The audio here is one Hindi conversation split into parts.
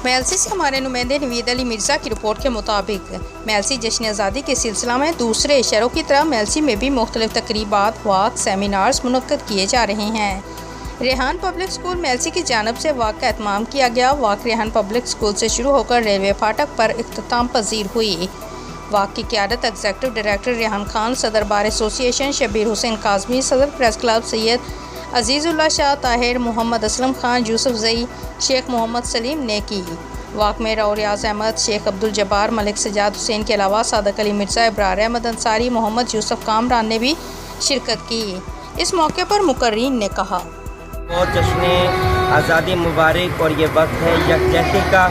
मेलसी से हमारे नुमाइंदे नवीद अली मिर्ज़ा की रिपोर्ट के मुताबिक मेलसी जश्न आज़ादी के सिलसिला में दूसरे शहरों की तरह मेलसी में भी मुख्तलिफ तकरीबात वाक सेमिनार्स मुनक्कद किए जा रहे हैं। रेहान पब्लिक स्कूल मेलसी की जानब से वाक का एहतमाम किया गया। वाक रेहान पब्लिक स्कूल से शुरू होकर रेलवे फाटक पर इख्तिताम पजीर हुई। वाक की क़यादत एग्जीक्यूटिव डायरेक्टर रेहान खान, सदर बार एसोसिएशन शबीर हुसैन काज़मी, सदर प्रेस क्लब सैयद अजीज़ुल्लाह शाह ताहिर, मोहम्मद असलम खान, यूसुफ जई, शेख मोहम्मद सलीम ने की। वाक में रियाज अहमद, शेख अब्दुल जब्बार, मलिक सजाद हुसैन के अलावा सादक अली मिर्ज़ा, इब्रार अहमद अंसारी, मोहम्मद यूसुफ कामरान ने भी शिरकत की। इस मौके पर मुकर्रीन ने कहा, बहुत जश्न आज़ादी मुबारक और ये वक्त है यकजहती का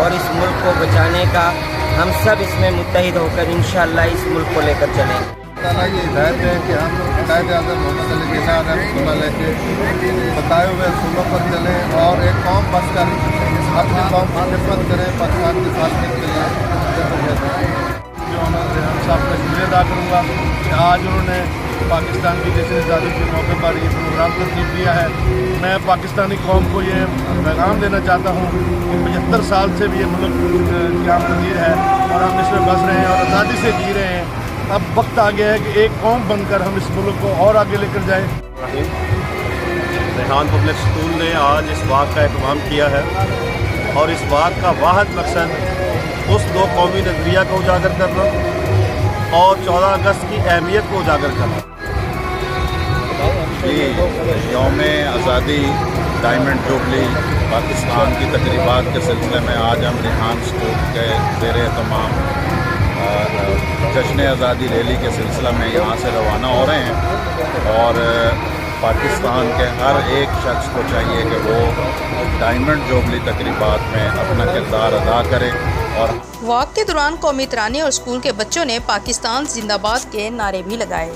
और इस मुल्क को बचाने का। हम सब इसमें मुत्तहिद होकर इंशाअल्लाह इस मुल्क को लेकर चलेंगे। ये हिदायत है कि हम कायदे आज़म मोहम्मद अली जिन्ना रहमतुल्लाह के बताए हुए असूलों पर चलें और एक कौम बसकर अपनी कौम की खिदमत करें, पाकिस्तान की फासले के लिए। जो मैं रेहान साहब का शुक्रिया अदा करूँगा कि आज उन्होंने पाकिस्तान की जैसे आज़ादी के मौके पर ये प्रोग्राम तरतीब दिया है। मैं पाकिस्तानी कौम को ये पैगाम देना चाहता हूँ कि 75 साल से भी ये मुल्क क़याम पज़ीर है और हम इसमें बस रहे हैं और आज़ादी से जी रहे हैं। अब वक्त आ गया है कि एक कौम बनकर हम इस मुल्क को और आगे लेकर जाएं। रेहान पब्लिक स्कूल ने आज इस वाक़ का एहतमाम किया है और इस वाक़ का वाहिद मकसद उस दो कौमी नज़रिया को उजागर करना और 14 अगस्त की अहमियत को उजागर करना। यौम आज़ादी डायमंड जुबली पाकिस्तान की तकरीबात के सिलसिले में आज हम रेहान स्कूल के ज़ेर एहतमाम जश्न आज़ादी रैली के सिलसिला में यहाँ से रवाना हो रहे हैं और पाकिस्तान के हर एक शख्स को चाहिए कि वो डायमंड जुबली तकरीबात में अपना किरदार अदा करे। और वाक के दौरान कौमी तराने और स्कूल के बच्चों ने पाकिस्तान जिंदाबाद के नारे भी लगाए।